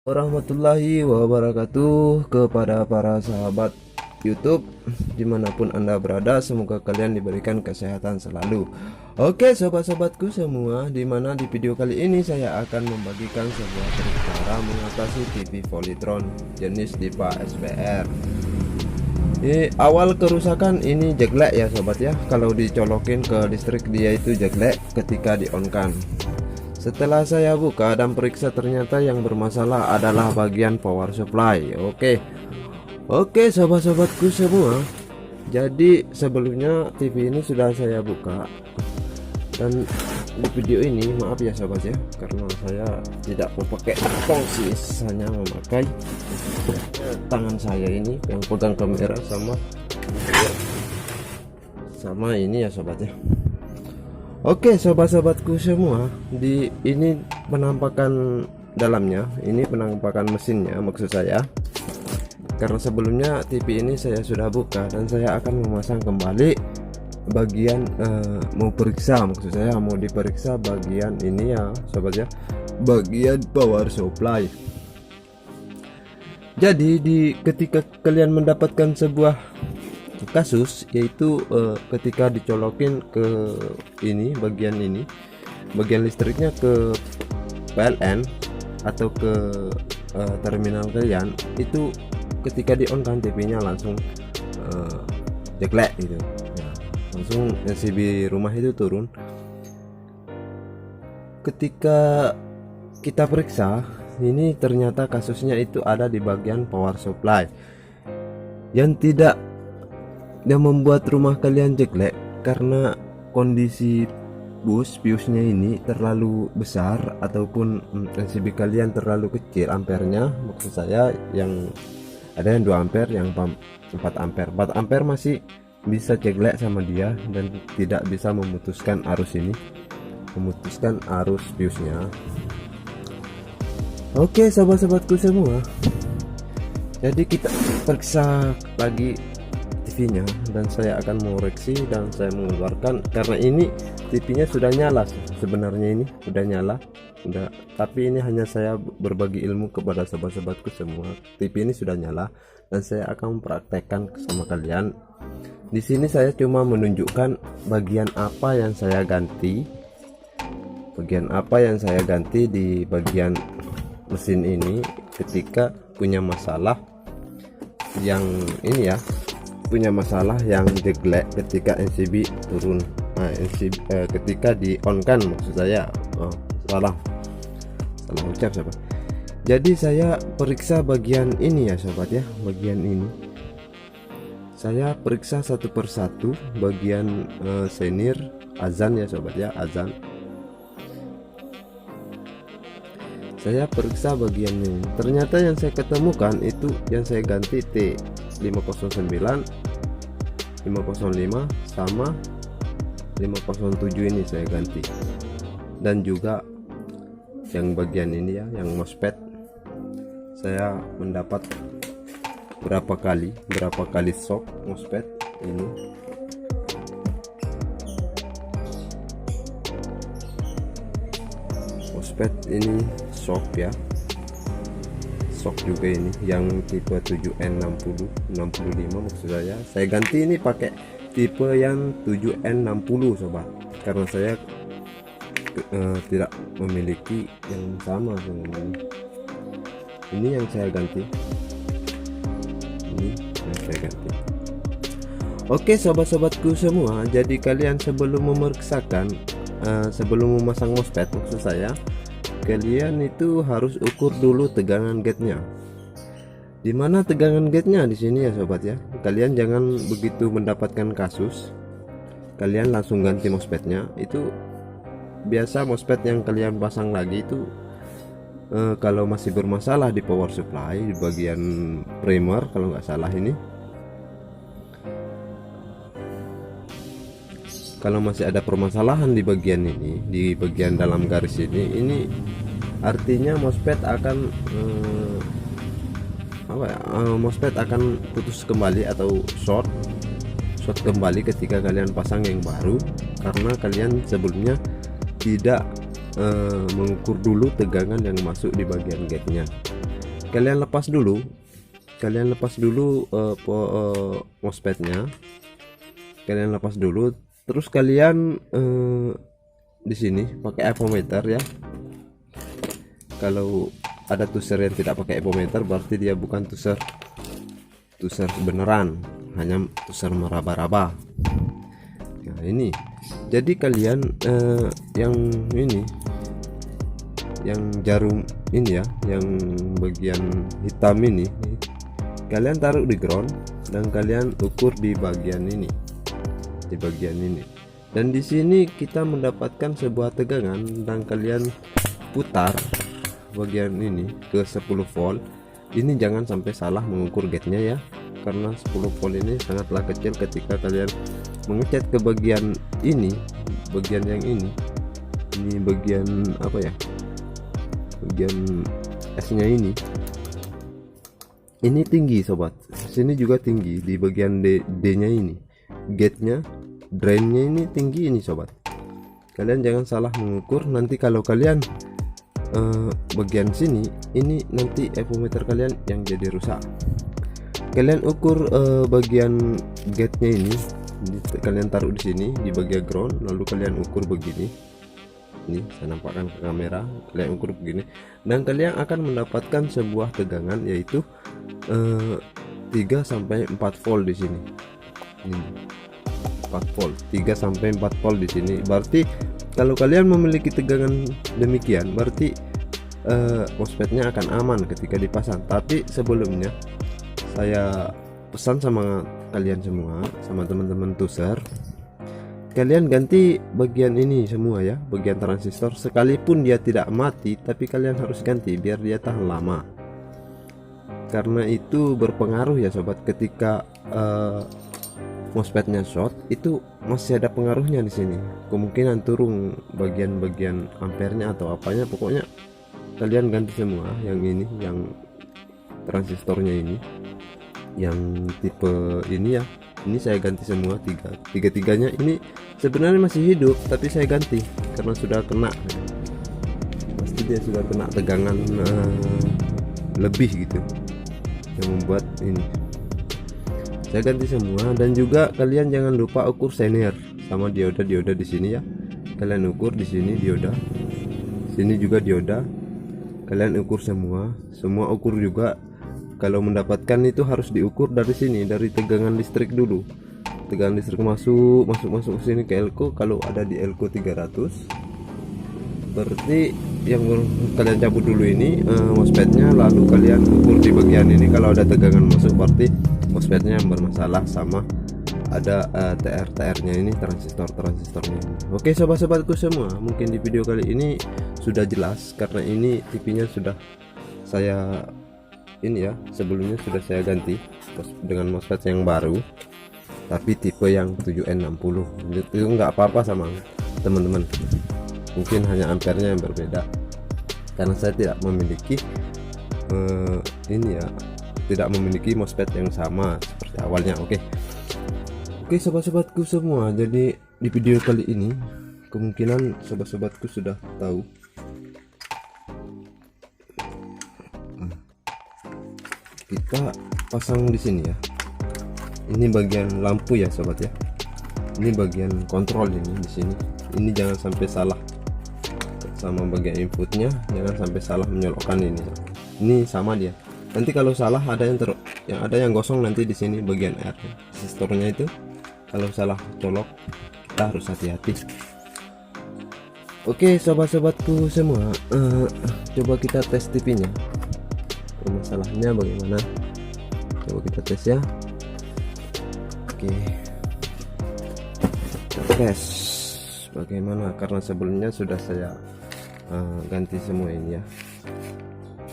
Warahmatullahi wabarakatuh kepada para sahabat YouTube dimanapun anda berada, semoga kalian diberikan kesehatan selalu. Oke sobat-sobatku semua, dimana di video kali ini saya akan membagikan sebuah trik cara mengatasi TV Polytron jenis Dipa SPR. Awal kerusakan ini jelek ya sobat ya, kalau dicolokin ke listrik dia itu jelek ketika di on kan. Setelah saya buka dan periksa, ternyata yang bermasalah adalah bagian power supply. Oke sobat-sobatku semua, jadi sebelumnya TV ini sudah saya buka, dan di video ini maaf ya sobat ya, karena saya tidak memakai tongsis, hanya memakai tangan saya ini yang pegang kamera sama ini ya sobat ya. Oke sobat-sobatku semua, di ini penampakan dalamnya, ini penampakan mesinnya maksud saya. Karena sebelumnya TV ini saya sudah buka dan saya akan memasang kembali bagian mau periksa, maksud saya mau diperiksa bagian ini ya sobat ya, bagian power supply. Jadi ketika kalian mendapatkan sebuah kasus, yaitu ketika dicolokin ke bagian listriknya ke PLN atau ke terminal kalian, itu ketika di on kan TV-nya langsung jelek gitu ya, langsung LCD rumah itu turun. Ketika kita periksa ini, ternyata kasusnya itu ada di bagian power supply yang membuat rumah kalian jelek karena kondisi fuse-nya ini terlalu besar ataupun LCD kalian terlalu kecil ampernya, maksud saya yang ada yang 2 ampere, yang 4 ampere. 4 ampere masih bisa jelek sama dia dan tidak bisa memutuskan arus fuse-nya. Oke sahabat-sahabatku semua, jadi kita periksa lagi TV-nya dan saya akan mengoreksi dan saya mengeluarkan, karena ini TV-nya sudah nyala sebenarnya, ini sudah nyala tapi ini hanya saya berbagi ilmu kepada sahabat-sahabatku semua. TV ini sudah nyala dan saya akan mempraktekkan sama kalian. Di sini saya cuma menunjukkan bagian apa yang saya ganti di bagian mesin ini ketika punya masalah yang ini ya, punya masalah yang jelek ketika NCB turun, ketika di on kan maksud saya. Salah ucap sobat. Jadi saya periksa bagian ini ya sobat ya, bagian ini saya periksa satu persatu bagian senir azan ya sobat ya, azan. Saya periksa bagian ini, ternyata yang saya ketemukan itu yang saya ganti T509, 505 sama 507 ini saya ganti, dan juga yang bagian ini ya, yang MOSFET saya mendapat berapa kali shock MOSFET ini. MOSFET ini shock ya, shock juga ini yang tipe 7N60 65 maksud saya ganti ini pakai tipe yang 7N60 sobat, karena saya tidak memiliki yang sama dengan ini yang saya ganti. Oke sobat-sobatku semua, jadi kalian sebelum memeriksakan sebelum memasang MOSFET maksud saya, kalian itu harus ukur dulu tegangan gate-nya. Dimana tegangan gate-nya di sini ya sobat ya. Kalian jangan begitu mendapatkan kasus kalian langsung ganti MOSFET-nya. Itu biasa MOSFET yang kalian pasang lagi itu kalau masih bermasalah di power supply di bagian primer kalau nggak salah ini, kalau masih ada permasalahan di bagian ini, di bagian dalam garis ini artinya MOSFET akan MOSFET akan putus kembali atau short kembali ketika kalian pasang yang baru, karena kalian sebelumnya tidak mengukur dulu tegangan yang masuk di bagian gate-nya. kalian lepas dulu MOSFET-nya, kalian lepas dulu, terus kalian di sini pakai evometer ya. Kalau ada tuser yang tidak pakai evometer berarti dia bukan tuser beneran, hanya tuser meraba-raba. Nah ini, jadi kalian yang ini, yang jarum ini ya, yang bagian hitam ini kalian taruh di ground dan kalian ukur di bagian ini, dan di sini kita mendapatkan sebuah tegangan, dan kalian putar bagian ini ke 10 volt. Ini jangan sampai salah mengukur gate-nya ya, karena 10 volt ini sangatlah kecil. Ketika kalian mengecat ke bagian ini, bagian yang ini bagian apa ya, bagian S-nya ini tinggi sobat, sini juga tinggi di bagian D-nya ini, gate-nya, drain-nya ini tinggi ini sobat. Kalian jangan salah mengukur, nanti kalau kalian bagian sini ini, nanti evometer kalian yang jadi rusak. Kalian ukur bagian gate-nya ini kalian taruh di sini di bagian ground, lalu kalian ukur begini. Ini saya nampakkan ke kamera, kalian ukur begini, dan kalian akan mendapatkan sebuah tegangan yaitu 3 sampai 4 volt di sini. Ini 4 volt, 3 sampai 4 volt di sini. Berarti kalau kalian memiliki tegangan demikian, berarti MOSFET-nya akan aman ketika dipasang. Tapi sebelumnya saya pesan sama kalian semua, sama teman-teman tuser, kalian ganti bagian ini semua ya, bagian transistor. Sekalipun dia tidak mati, tapi kalian harus ganti biar dia tahan lama, karena itu berpengaruh ya sobat. Ketika MOSFET-nya short, itu masih ada pengaruhnya di sini, kemungkinan turun bagian-bagian ampernya atau apanya. Pokoknya kalian ganti semua yang ini, yang transistornya ini, yang tipe ini ya. Ini saya ganti semua, tiga-tiganya. Ini sebenarnya masih hidup, tapi saya ganti karena sudah kena, pasti dia sudah kena tegangan lebih gitu, yang membuat ini saya ganti semua. Dan juga kalian jangan lupa ukur senior sama dioda di sini ya. Kalian ukur di sini dioda, sini juga dioda, kalian ukur semua ukur juga. Kalau mendapatkan itu harus diukur dari sini, dari tegangan listrik dulu. Tegangan listrik masuk ke sini ke elko. Kalau ada di elko 300, berarti yang kalian cabut dulu ini MOSFET-nya, lalu kalian ukur di bagian ini. Kalau ada tegangan masuk, berarti MOSFET-nya yang bermasalah, sama ada TR-nya ini, transistornya ini. Oke sobat-sobatku semua, mungkin di video kali ini sudah jelas, karena ini TV-nya sudah saya ini ya, sebelumnya sudah saya ganti dengan MOSFET yang baru, tapi tipe yang 7N60. Itu nggak apa-apa sama teman-teman, mungkin hanya ampernya yang berbeda, karena saya tidak memiliki ini ya, tidak memiliki MOSFET yang sama seperti awalnya. Oke sobat-sobatku semua, jadi di video kali ini kemungkinan sobat-sobatku sudah tahu, kita pasang di sini ya. Ini bagian lampu ya sobat ya. Ini bagian kontrol ini di sini. Ini jangan sampai salah sama bagian inputnya, jangan sampai salah menyolokkan ini. Ini sama dia. Nanti kalau salah ada yang gosong nanti di sini bagian R resistornya itu. Kalau salah colok kita harus hati-hati. Oke sobat-sobatku semua, coba kita tes TV-nya. Masalahnya bagaimana, coba kita tes ya. Oke, kita tes bagaimana, karena sebelumnya sudah saya ganti semua ini ya.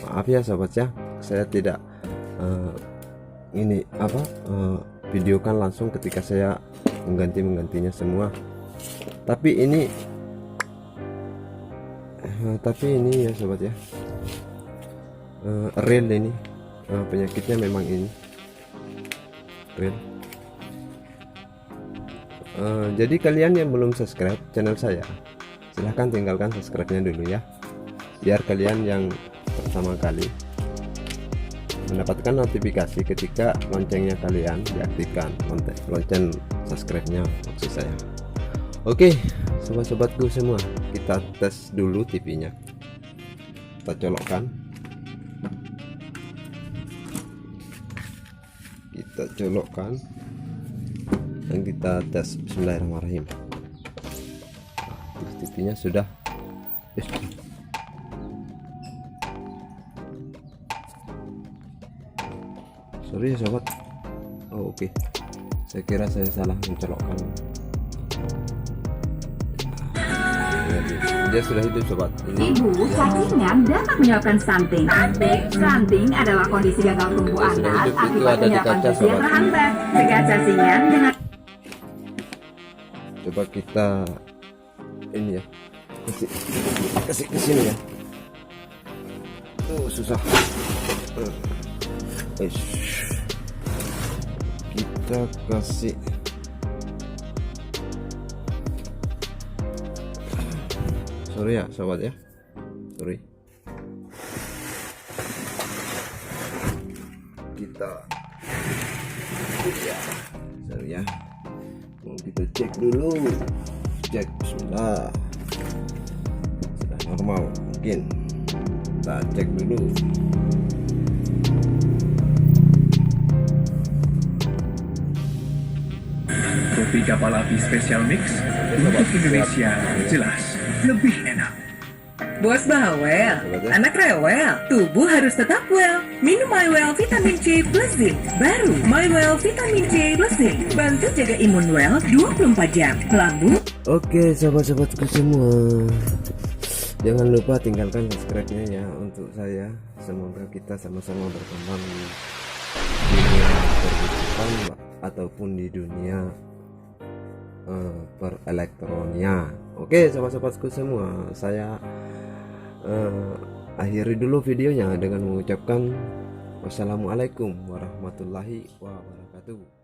Maaf ya sobat ya, saya tidak ini apa videokan langsung ketika saya menggantinya semua. Tapi ini ya sobat ya, real ini penyakitnya memang ini real. Jadi kalian yang belum subscribe channel saya, silahkan tinggalkan subscribe-nya dulu ya, biar kalian yang pertama kali mendapatkan notifikasi ketika loncengnya kalian diaktifkan, lonceng subscribe-nya maksud saya. Oke, sobat-sobatku semua, kita tes dulu TV-nya. Kita colokkan. Dan kita tes. Bismillahirrahmanirrahim. TV-nya sudah. Sorry ya sobat. Oh oke. Saya kira saya salah mencolokkan. Dia sudah hidup sobat. Ibu cacingan dapat menyebabkan stunting. Stunting adalah kondisi gagal tumbuh anak akibat penyerapan gizi yang terhambat. Cegah cacingan dengan. Coba kita ini ya, kasih ke sini ya. Susah. Kita kasih. Sorry ya sobat ya, sorry. Kita sorry ya, mau kita cek dulu. Bismillah. Sudah normal mungkin. Kita cek dulu. Kopi kapal api special mix untuk Indonesia jelas lebih enak. Bos bawel, anak rewel, tubuh harus tetap well. Minum MyWell Vitamin C Plus Zinc. Baru MyWell Vitamin C Plus Zinc, bantu jaga imun well 24 jam. Lambung. Oke sobat-sobatku semua, jangan lupa tinggalkan subscribe-nya ya untuk saya. Semoga kita sama-sama berkembang di dunia perhitungan ataupun di dunia perelektronia. Oke sobat-sobatku semua, saya akhiri dulu videonya dengan mengucapkan wassalamualaikum warahmatullahi wabarakatuh.